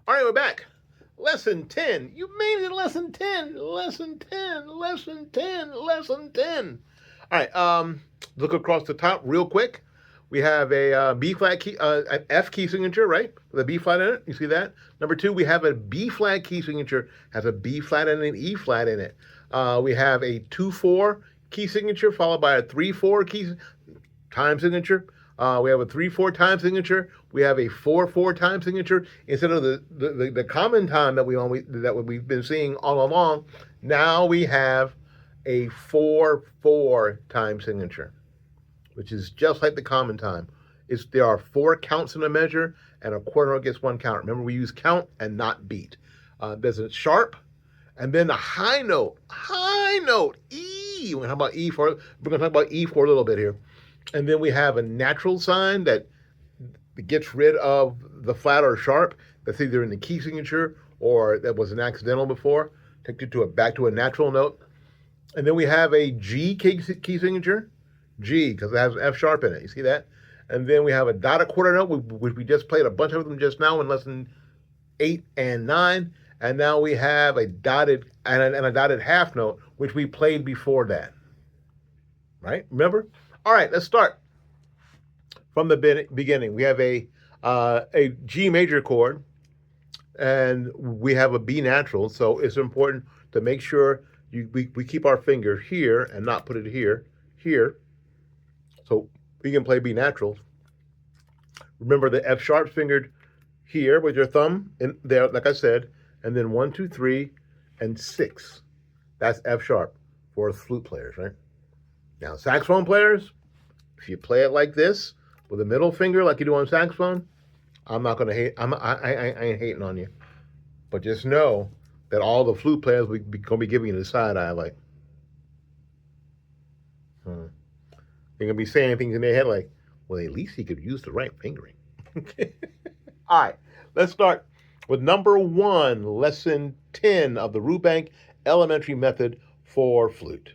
All right, we're back. Lesson 10. You made it, lesson 10. Lesson 10. Lesson 10. Lesson 10. All right, look across the top real quick. We have a B flat key, an F key signature, right? With a B flat in it. You see that? Number two, we have a B flat key signature, has a B flat and an E flat in it. We have a 2-4 key signature followed by a 3-4 key time signature. We have a 3-4 time signature. We have a 4-4 time signature instead of the common time that we've been seeing all along. Now we have a 4-4 time signature, which is just like the common time. There are 4 counts in a measure, and a quarter note gets 1 count. Remember, we use count and not beat. There's a sharp, and then the high note, E. We're going to talk about E for a little bit here. And then we have a natural sign that gets rid of the flat or sharp that's either in the key signature or that was an accidental before, take it back to a natural note. And then we have a G key signature, G, because it has an F sharp in it. You see that? And then we have a dotted quarter note, which we just played a bunch of them just now in lesson 8 and 9. And now we have a dotted and a dotted half note, which we played before that. Right? Remember? All right, let's start from the beginning. We have a G major chord, and we have a B natural. So it's important to make sure we keep our finger here and not put it here. So we can play B natural. Remember the F sharp fingered here with your thumb in there, like I said, and then 1, 2, 3, and 6. That's F sharp for flute players, right? Now, saxophone players, if you play it like this, with a middle finger like you do on saxophone, I'm not going to hate, I ain't hating on you. But just know that all the flute players we're going to be giving you the side eye like. They're going to be saying things in their head like, well, at least he could use the right fingering. All right, let's start with number 1, lesson 10 of the Rubank Elementary Method for flute.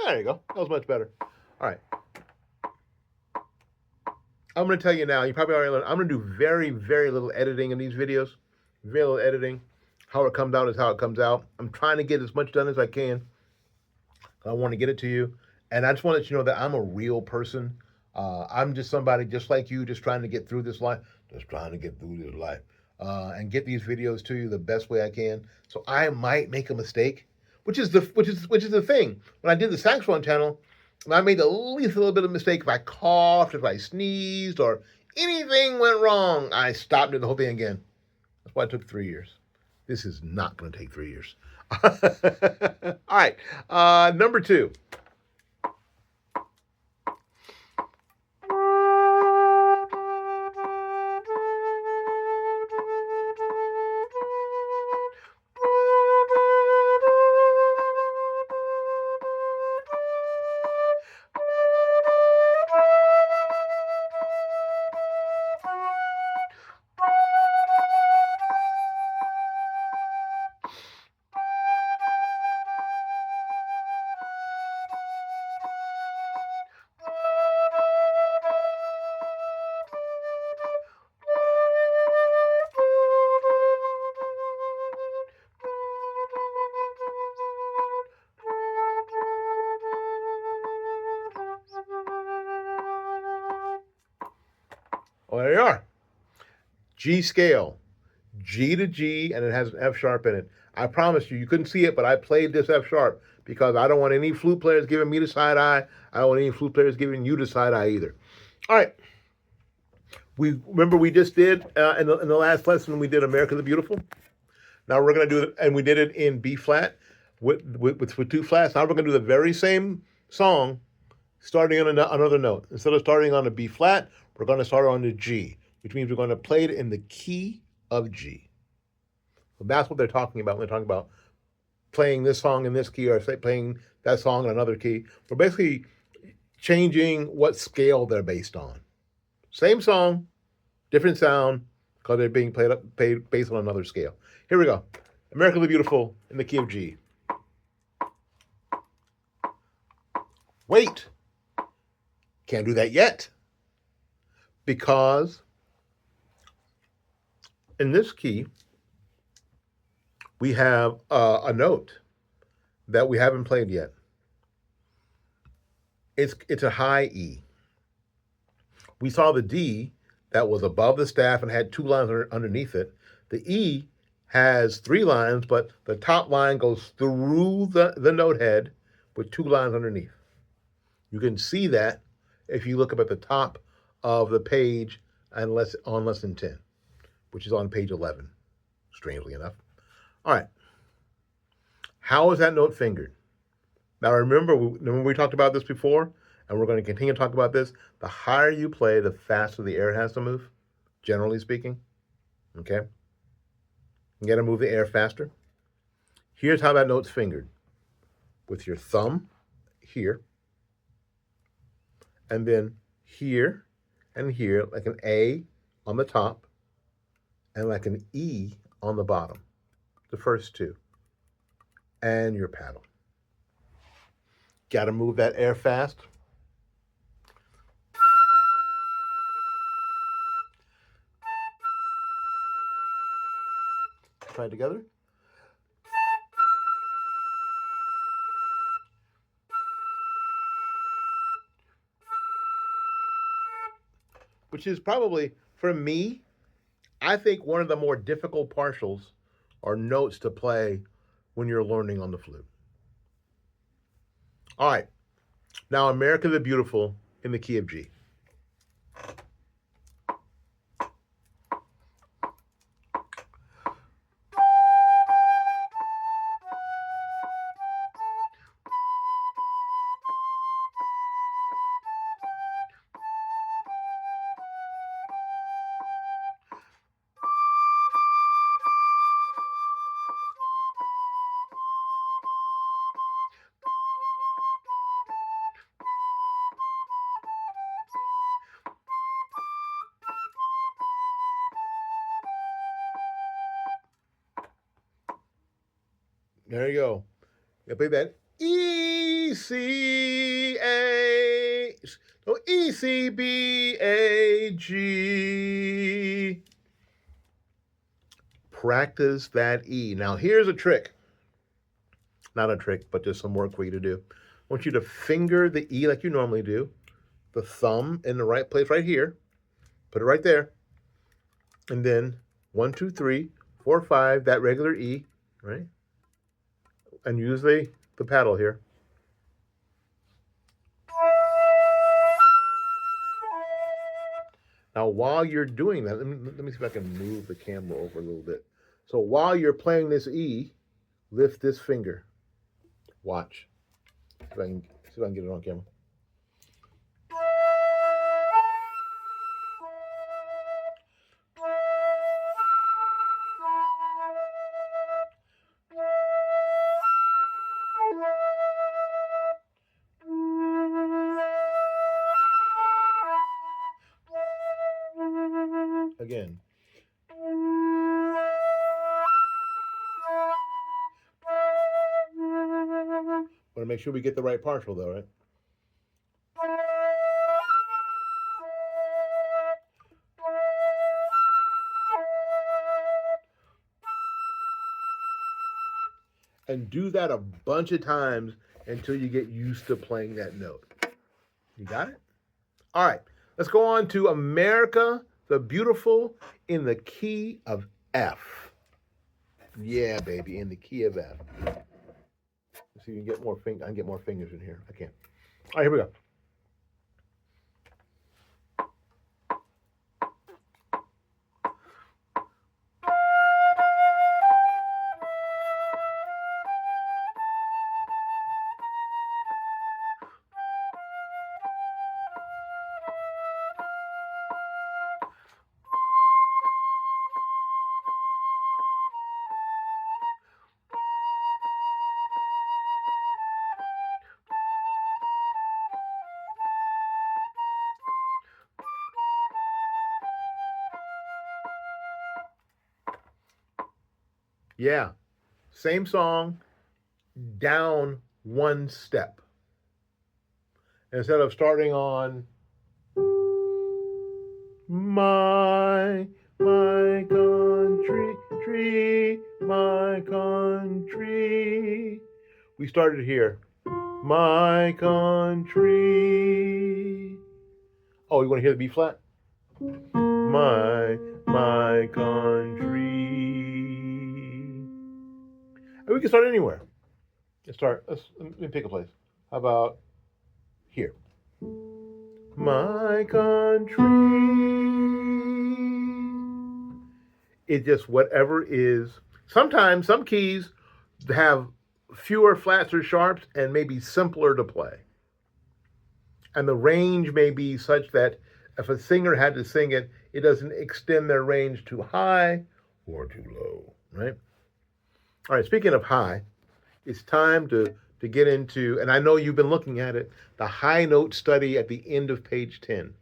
There you go. That was much better. All right. I'm going to tell you now, you probably already learned, I'm going to do very, very little editing in these videos. Very little editing. How it comes out is how it comes out. I'm trying to get as much done as I can. I want to get it to you. And I just want to let you know that I'm a real person. I'm just somebody just like you, just trying to get through this life. Just trying to get through this life. And get these videos to you the best way I can. So I might make a mistake, which is the thing. When I did the saxophone channel, I made the least little bit of mistake. If I coughed, if I sneezed, or anything went wrong, I stopped doing the whole thing again. That's why it took 3 years. This is not going to take 3 years. All right, number 2. Oh, there you are. G scale, G to G, and it has an F sharp in it. I promise you, you couldn't see it, but I played this F sharp because I don't want any flute players giving me the side eye. I don't want any flute players giving you the side eye either. All right. We remember we just did in the last lesson we did America the Beautiful. Now we're going to do it, and we did it in B flat with two flats. Now we're going to do the very same song, starting on another note. Instead of starting on a B flat, we're going to start on the G, which means we're going to play it in the key of G. So that's what they're talking about when they're talking about playing this song in this key or playing that song in another key. We're basically changing what scale they're based on. Same song, different sound, because they're being played based on another scale. Here we go. America the Beautiful in the key of G. Wait. Can't do that yet. Because in this key, we have a note that we haven't played yet. It's a high E. We saw the D that was above the staff and had two lines underneath it. The E has three lines, but the top line goes through the note head with two lines underneath. You can see that if you look up at the top of the page on lesson 10, which is on page 11, strangely enough. All right. How is that note fingered? Now, remember we talked about this before, and we're going to continue to talk about this. The higher you play, the faster the air has to move, generally speaking. Okay? You got to move the air faster. Here's how that note's fingered. With your thumb here, and then here and here, like an A on the top, and like an E on the bottom. The first two. And your paddle. Got to move that air fast. Try it together. Which is probably, for me, I think one of the more difficult partials or notes to play when you're learning on the flute. All right. Now, America the Beautiful in the key of G. There you go. You play that E, C, A, so E, C, B, A, G. Practice that E. Now, here's a trick. Not a trick, but just some work for you to do. I want you to finger the E like you normally do. The thumb in the right place right here. Put it right there. And then 1, 2, 3, 4, 5, that regular E, right? And use the paddle here. Now, while you're doing that, let me see if I can move the camera over a little bit. So while you're playing this E, lift this finger. Watch. See if I can get it on camera. Again. Want to make sure we get the right partial though, right? And do that a bunch of times until you get used to playing that note. You got it? All right. Let's go on to America the Beautiful in the key of F. Yeah, baby, in the key of F. Let's see if you can get more fingers. I can get more fingers in here. I can't. All right, here we go. Yeah. Same song, down one step. Instead of starting on my country, my country. We started here. My country. Oh, you want to hear the B flat? My country. And we can start anywhere. Let me pick a place. How about here? My country. It just whatever is. Sometimes some keys have fewer flats or sharps and may be simpler to play. And the range may be such that if a singer had to sing it, it doesn't extend their range too high or too low, right? All right, speaking of high, it's time to get into, and I know you've been looking at it, the high note study at the end of page 10.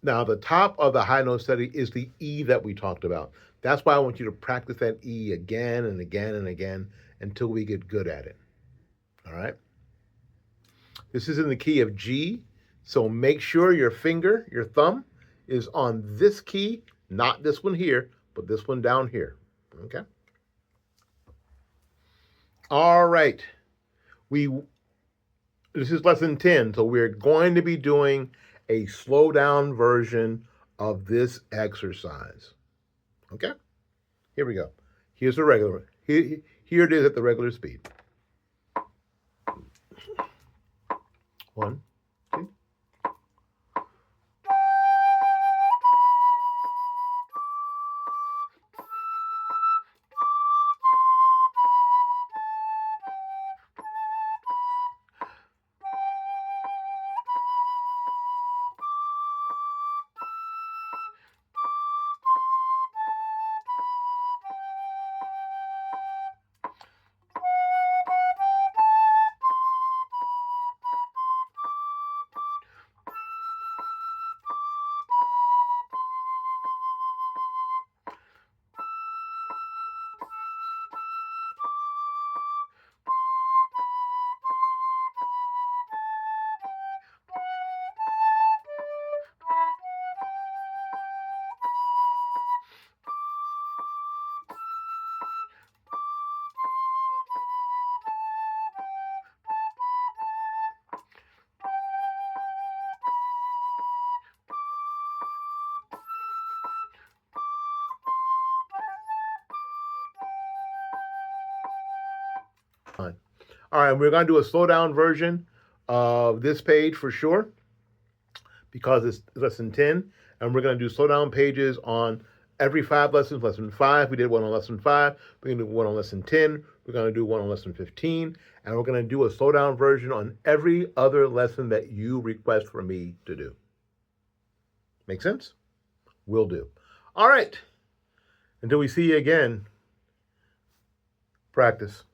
Now, the top of the high note study is the E that we talked about. That's why I want you to practice that E again and again and again until we get good at it. All right? This is in the key of G, so make sure your finger, your thumb, is on this key, not this one here, but this one down here. Okay? All right. This is lesson 10, so we're going to be doing a slow down version of this exercise. Okay? Here we go. Here's the regular. Here it is at the regular speed. 1, 2. Fine. All right, we're going to do a slow down version of this page for sure because it's lesson 10. And we're going to do slow down pages on every 5 lessons. Lesson 5, we did one on lesson 5. We're going to do one on lesson 10. We're going to do one on lesson 15. And we're going to do a slow down version on every other lesson that you request for me to do. Make sense? Will do. All right. Until we see you again, practice.